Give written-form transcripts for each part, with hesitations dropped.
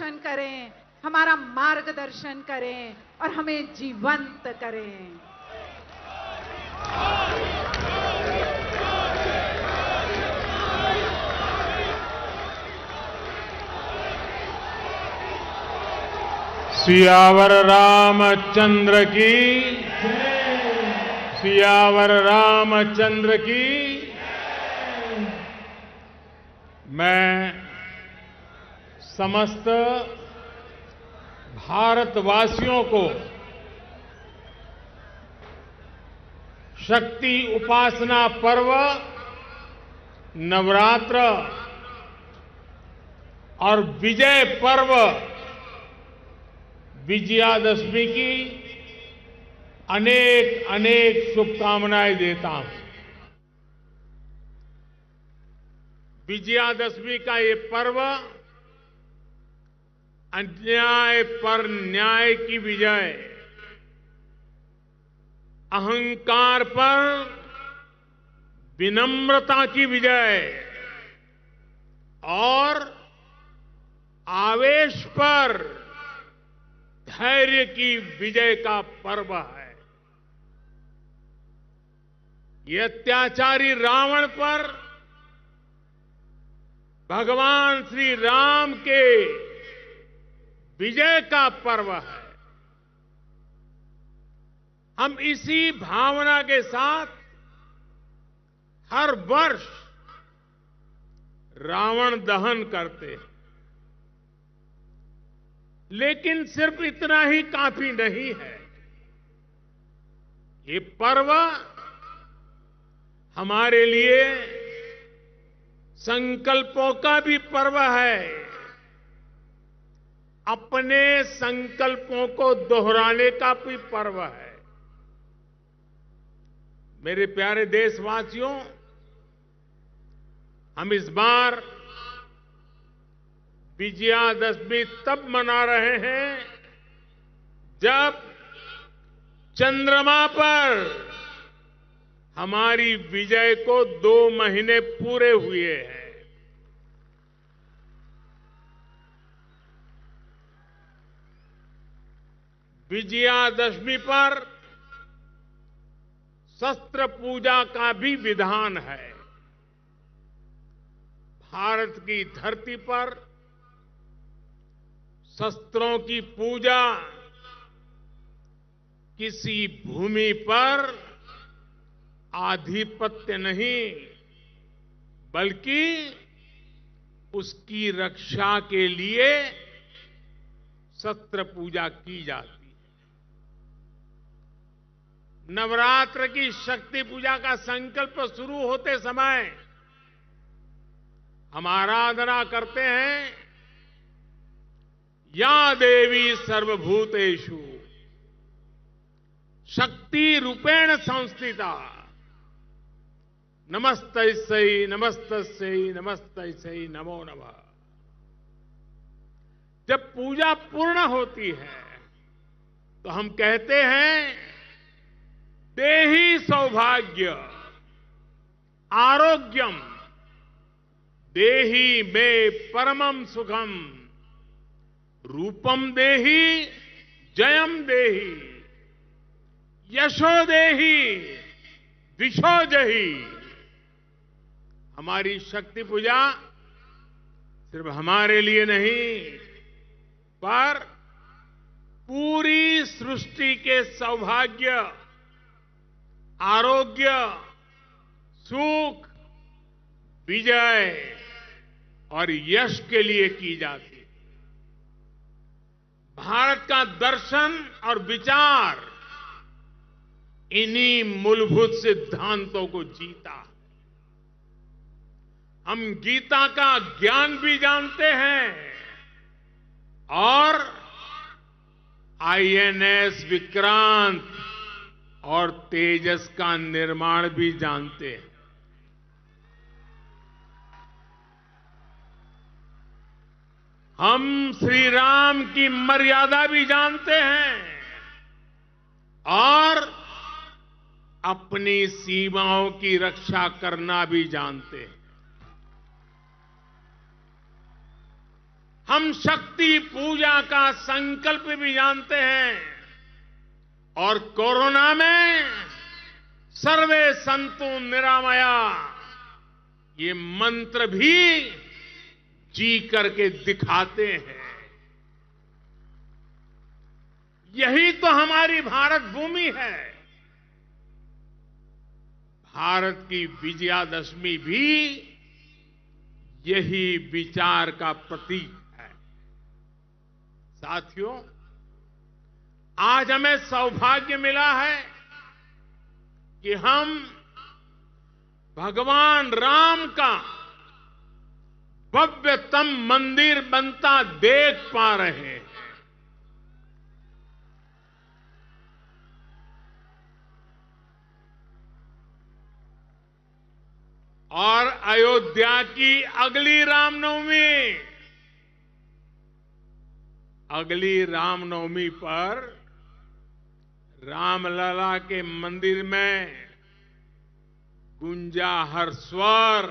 दर्शन करें, हमारा मार्गदर्शन करें और हमें जीवंत करें। सियावर रामचंद्र की, सियावर रामचंद्र की। मैं समस्त भारतवासियों को शक्ति उपासना पर्व नवरात्र और विजय पर्व विजयादशमी की अनेक अनेक शुभकामनाएं देता हूं। विजयादशमी का ये पर्व अन्याय पर न्याय की विजय, अहंकार पर विनम्रता की विजय और आवेश पर धैर्य की विजय का पर्व है। ये अत्याचारी रावण पर भगवान श्री राम के विजय का पर्व है। हम इसी भावना के साथ हर वर्ष रावण दहन करते हैं, लेकिन सिर्फ इतना ही काफी नहीं है। ये पर्व हमारे लिए संकल्पों का भी पर्व है। अपने संकल्पों को दोहराने का भी पर्व है। मेरे प्यारे देशवासियों, हम इस बार विजयादशमी तब मना रहे हैं जब चंद्रमा पर हमारी विजय को 2 महीने पूरे हुए हैं। विजयादशमी पर शस्त्र पूजा का भी विधान है। भारत की धरती पर शस्त्रों की पूजा किसी भूमि पर आधिपत्य नहीं, बल्कि उसकी रक्षा के लिए शस्त्र पूजा की जाती है। नवरात्र की शक्ति पूजा का संकल्प शुरू होते समय हम आराधना करते हैं, या देवी सर्वभूतेषु शक्ति रूपेण संस्थिता नमस्तस्यै नमस्तस्यै नमस्तस्यै नमो नमः। जब पूजा पूर्ण होती है तो हम कहते हैं, देहि सौभाग्य आरोग्यम देहि मे परमम सुखम रूपम देहि जयम देहि यशो देहि विशो जहि। हमारी शक्ति पूजा सिर्फ हमारे लिए नहीं, पर पूरी सृष्टि के सौभाग्य, आरोग्य, सुख, विजय और यश के लिए की जाती है। भारत का दर्शन और विचार इन्हीं मूलभूत सिद्धांतों को जीता। हम गीता का ज्ञान भी जानते हैं और आईएनएस विक्रांत और तेजस का निर्माण भी जानते हैं। हम श्री राम की मर्यादा भी जानते हैं और अपनी सीमाओं की रक्षा करना भी जानते हैं। हम शक्ति पूजा का संकल्प भी जानते हैं और कोरोना में सर्वे संतु निरामया ये मंत्र भी जी करके दिखाते हैं। यही तो हमारी भारत भूमि है। भारत की विजयादशमी भी यही विचार का प्रतीक है। साथियों, आज हमें सौभाग्य मिला है कि हम भगवान राम का भव्यतम मंदिर बनता देख पा रहे हैं। और अयोध्या की अगली रामनवमी पर रामलला के मंदिर में गूंजा हर स्वर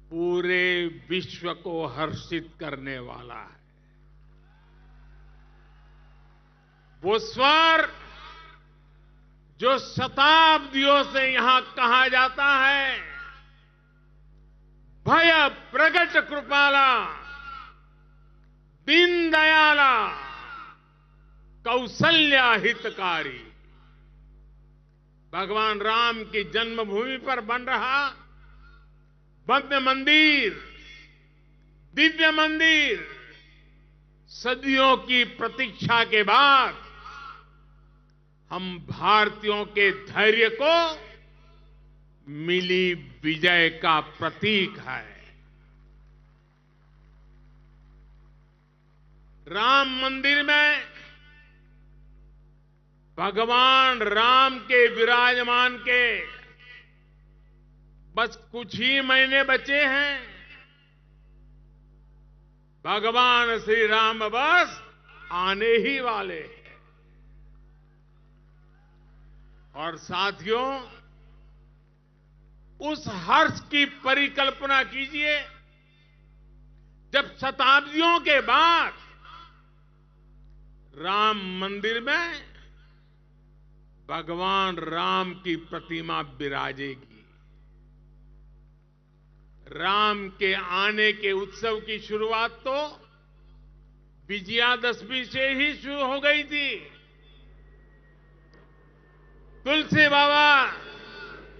पूरे विश्व को हर्षित करने वाला है। वो स्वर जो शताब्दियों से यहां कहा जाता है, भय प्रगट कृपाला दीन दयाला कौशल्या हितकारी, भगवान राम की जन्मभूमि पर बन रहा भव्य मंदिर, दिव्य मंदिर, सदियों की प्रतीक्षा के बाद हम भारतीयों के धैर्य को मिली विजय का प्रतीक है। राम मंदिर में भगवान राम के विराजमान के बस कुछ ही महीने बचे हैं। भगवान श्री राम बस आने ही वाले हैं। और साथियों, उस हर्ष की परिकल्पना कीजिए जब शताब्दियों के बाद राम मंदिर में भगवान राम की प्रतिमा विराजेगी। राम के आने के उत्सव की शुरुआत तो विजयादशमी से ही शुरू हो गई थी। तुलसी बाबा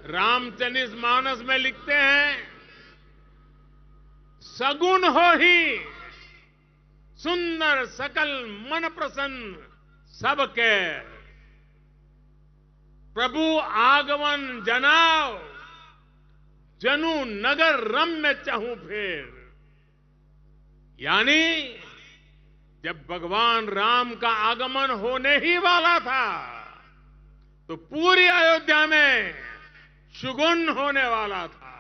रामचरित मानस में लिखते हैं, सगुन हो ही सुंदर सकल मन प्रसन्न सबके, प्रभु आगमन जनाओ जनु नगर रम्य चहु फेर। यानी जब भगवान राम का आगमन होने ही वाला था तो पूरी अयोध्या में शुगुन होने वाला था।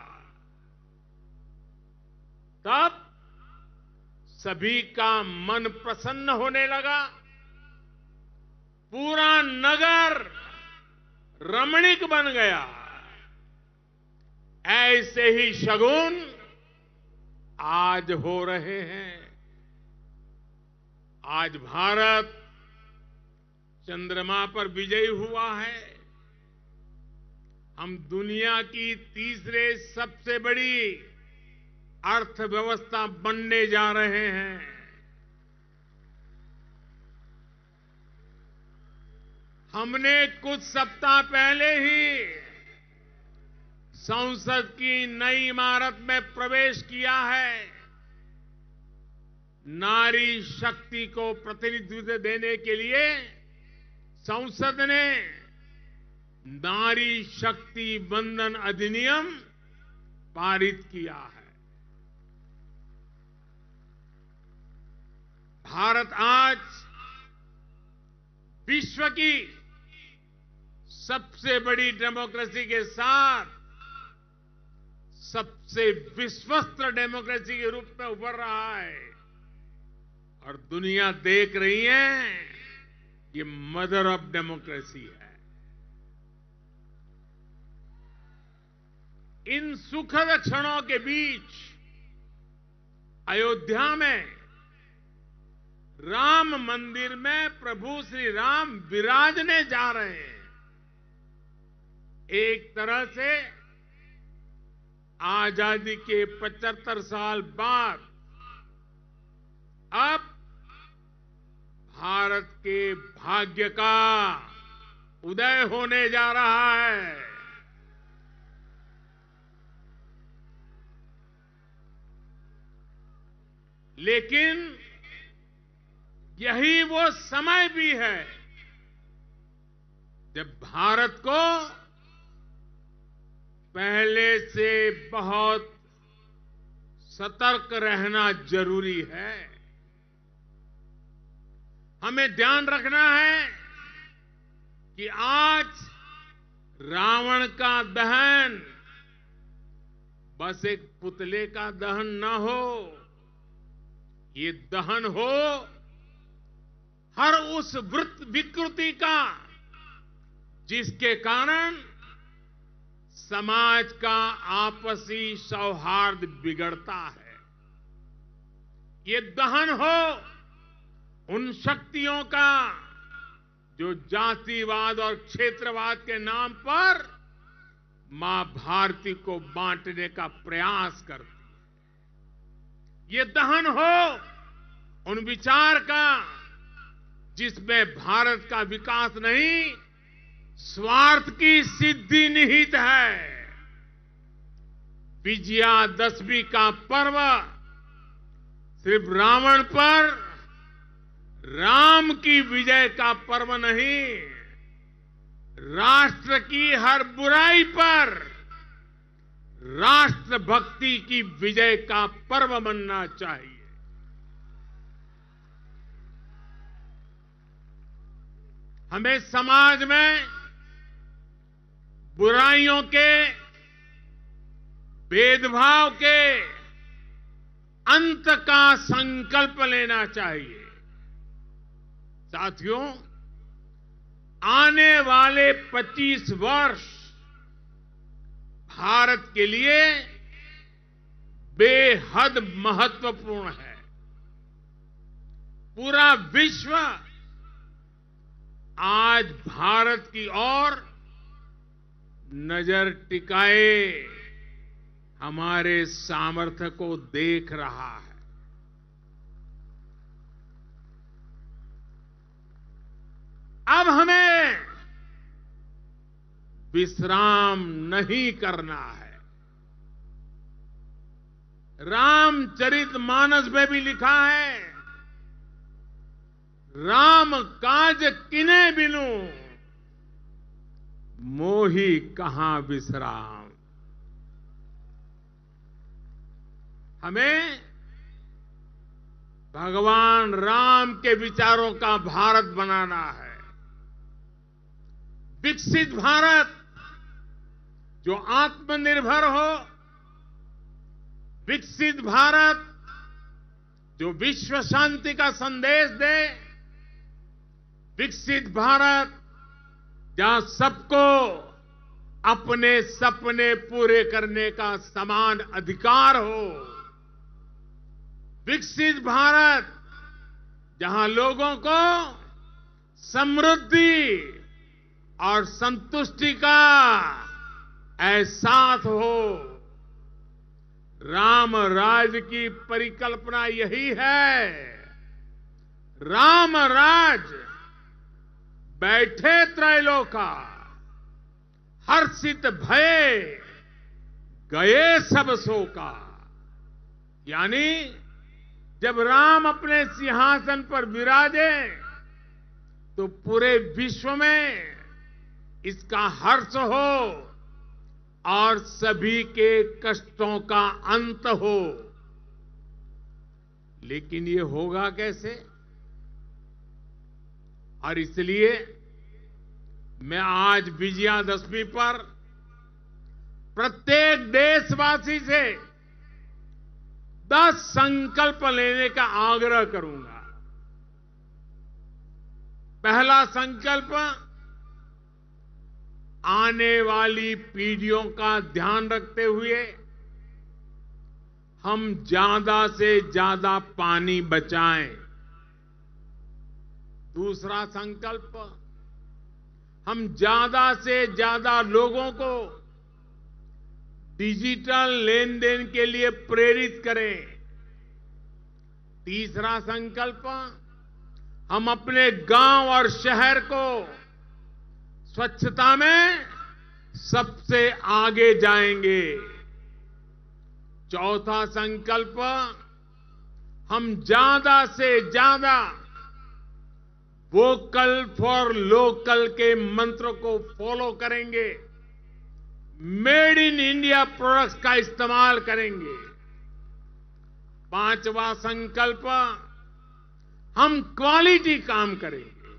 तब सभी का मन प्रसन्न होने लगा, पूरा नगर रमणीक बन गया। ऐसे ही शगुन आज हो रहे हैं। आज भारत चंद्रमा पर विजयी हुआ है। हम दुनिया की तीसरे सबसे बड़ी अर्थव्यवस्था बनने जा रहे हैं। हमने कुछ सप्ताह पहले ही संसद की नई इमारत में प्रवेश किया है। नारी शक्ति को प्रतिनिधित्व देने के लिए संसद ने नारी शक्ति वंदन अधिनियम पारित किया है। भारत आज विश्व की सबसे बड़ी डेमोक्रेसी के साथ सबसे विश्वस्त डेमोक्रेसी के रूप में उभर रहा है। और दुनिया देख रही है, ये मदर ऑफ डेमोक्रेसी है। इन सुखद क्षणों के बीच अयोध्या में राम मंदिर में प्रभु श्री राम विराजने जा रहे हैं। एक तरह से आजादी के 75 साल बाद अब भारत के भाग्य का उदय होने जा रहा है। लेकिन यही वो समय भी है जब भारत को पहले से बहुत सतर्क रहना जरूरी है। हमें ध्यान रखना है कि आज रावण का दहन बस एक पुतले का दहन न हो, ये दहन हो हर उस विकृति का जिसके कारण समाज का आपसी सौहार्द बिगड़ता है। ये दहन हो उन शक्तियों का जो जातिवाद और क्षेत्रवाद के नाम पर मां भारती को बांटने का प्रयास करती है। ये दहन हो उन विचार का जिसमें भारत का विकास नहीं, स्वार्थ की सिद्धि निहित है। विजयादशमी का पर्व सिर्फ रावण पर राम की विजय का पर्व नहीं, राष्ट्र की हर बुराई पर राष्ट्रभक्ति की विजय का पर्व बनना चाहिए। हमें समाज में बुराइयों के, भेदभाव के अंत का संकल्प लेना चाहिए। साथियों, आने वाले 25 वर्ष भारत के लिए बेहद महत्वपूर्ण है। पूरा विश्व आज भारत की ओर नजर टिकाए हमारे सामर्थ्य को देख रहा है। अब हमें विश्राम नहीं करना है। रामचरितमानस में भी लिखा है, राम काज किने बिनु मोही कहां विश्राम। हमें भगवान राम के विचारों का भारत बनाना है। विकसित भारत जो आत्मनिर्भर हो, विकसित भारत जो विश्व शांति का संदेश दे, विकसित भारत जहां सबको अपने सपने पूरे करने का समान अधिकार हो, विकसित भारत जहां लोगों को समृद्धि और संतुष्टि का एहसास हो। राम राज की परिकल्पना यही है। राम राज बैठे त्रैलोका, हर्षित भये गए सब शोका। यानी जब राम अपने सिंहासन पर विराजे तो पूरे विश्व में इसका हर्ष हो और सभी के कष्टों का अंत हो। लेकिन ये होगा कैसे? और इसलिए मैं आज विजयादशमी पर प्रत्येक देशवासी से 10 संकल्प लेने का आग्रह करूंगा। पहला संकल्प, आने वाली पीढ़ियों का ध्यान रखते हुए हम ज्यादा से ज्यादा पानी बचाएं। दूसरा संकल्प, हम ज्यादा से ज्यादा लोगों को डिजिटल लेन देन के लिए प्रेरित करें। तीसरा संकल्प, हम अपने गांव और शहर को स्वच्छता में सबसे आगे जाएंगे। चौथा संकल्प, हम ज्यादा से ज्यादा वोकल फॉर लोकल के मंत्र को फॉलो करेंगे। मेड इन इंडिया प्रोडक्ट्स का इस्तेमाल करेंगे। पांचवा संकल्प, हम क्वालिटी काम करेंगे।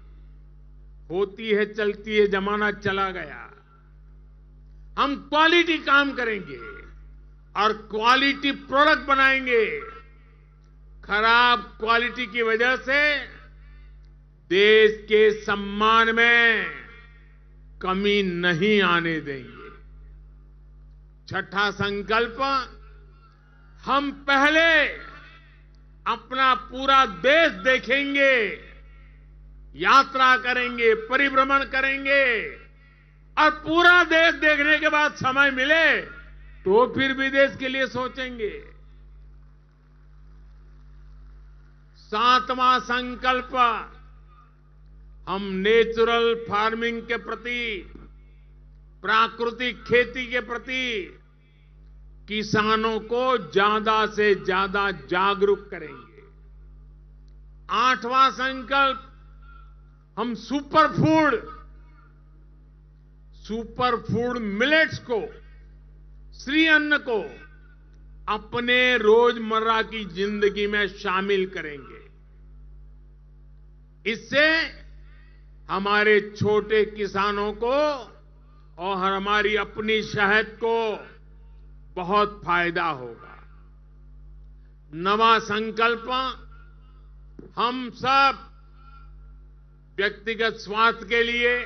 होती है चलती है, जमाना चला गया। हम क्वालिटी काम करेंगे और क्वालिटी प्रोडक्ट बनाएंगे। खराब क्वालिटी की वजह से देश के सम्मान में कमी नहीं आने देंगे। छठा संकल्प, हम पहले अपना पूरा देश देखेंगे, यात्रा करेंगे, परिभ्रमण करेंगे और पूरा देश देखने के बाद समय मिले तो फिर विदेश के लिए सोचेंगे। सातवां संकल्प, हम नेचुरल फार्मिंग के प्रति, प्राकृतिक खेती के प्रति किसानों को ज्यादा से ज्यादा जागरूक करेंगे। आठवां संकल्प, हम सुपर फूड मिलेट्स को, श्री अन्न को अपने रोजमर्रा की जिंदगी में शामिल करेंगे। इससे हमारे छोटे किसानों को और हमारी अपनी शहद को बहुत फायदा होगा। नवा संकल्प, हम सब व्यक्तिगत स्वास्थ्य के लिए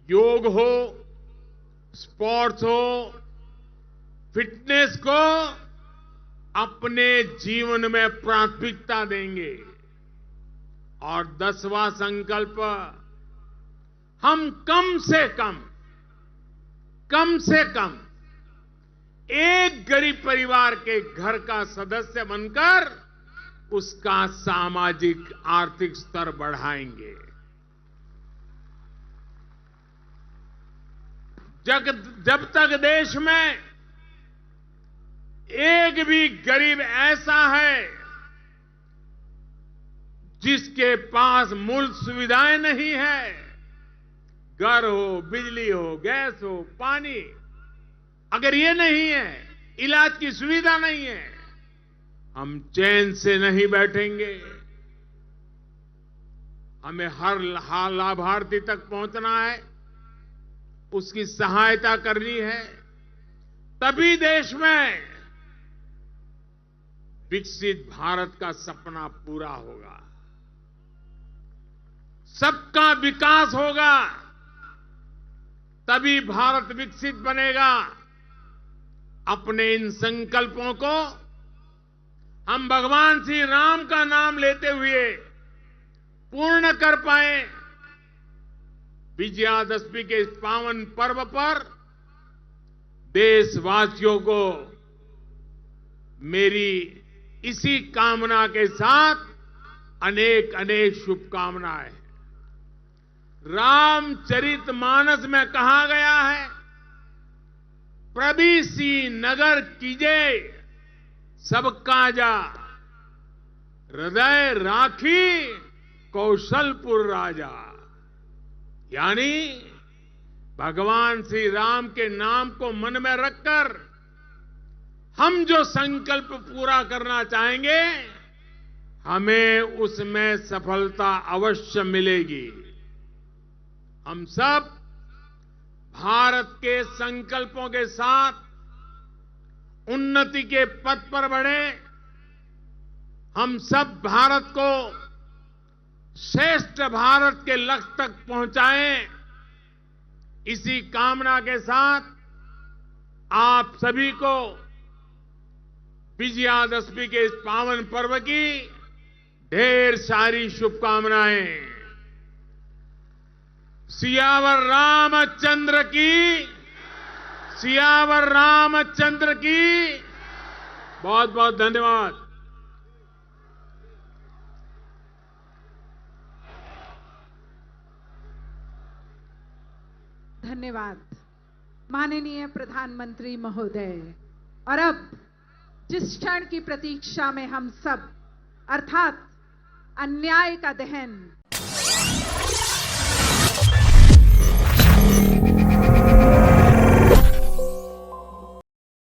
योग हो, स्पोर्ट्स हो, फिटनेस को अपने जीवन में प्राथमिकता देंगे। और 10वां संकल्प, हम कम से कम एक गरीब परिवार के घर का सदस्य बनकर उसका सामाजिक आर्थिक स्तर बढ़ाएंगे। जब तक देश में एक भी गरीब ऐसा है जिसके पास मूल सुविधाएं नहीं है, घर हो, बिजली हो, गैस हो, पानी, अगर ये नहीं है, इलाज की सुविधा नहीं है, हम चैन से नहीं बैठेंगे। हमें हर लाभार्थी तक पहुंचना है, उसकी सहायता करनी है, तभी देश में विकसित भारत का सपना पूरा होगा, सबका विकास होगा, तभी भारत विकसित बनेगा। अपने इन संकल्पों को हम भगवान श्री राम का नाम लेते हुए पूर्ण कर पाए। विजयादशमी के इस पावन पर्व पर देशवासियों को मेरी इसी कामना के साथ अनेक अनेक शुभकामनाएं। रामचरितमानस में कहा गया है, प्रभीसी नगर कीजे सब काजा, हृदय राखी कौशलपुर राजा। यानी भगवान श्री राम के नाम को मन में रखकर हम जो संकल्प पूरा करना चाहेंगे, हमें उसमें सफलता अवश्य मिलेगी। हम सब भारत के संकल्पों के साथ उन्नति के पथ पर बढ़े। हम सब भारत को श्रेष्ठ भारत के लक्ष्य तक पहुंचाएं। इसी कामना के साथ आप सभी को विजयादशमी के इस पावन पर्व की ढेर सारी शुभकामनाएं। सियावर रामचंद्र की, सियावर रामचंद्र की। बहुत बहुत धन्यवाद। धन्यवाद माननीय प्रधानमंत्री महोदय। और अब जिस क्षण की प्रतीक्षा में हम सब अर्थात अन्याय का दहन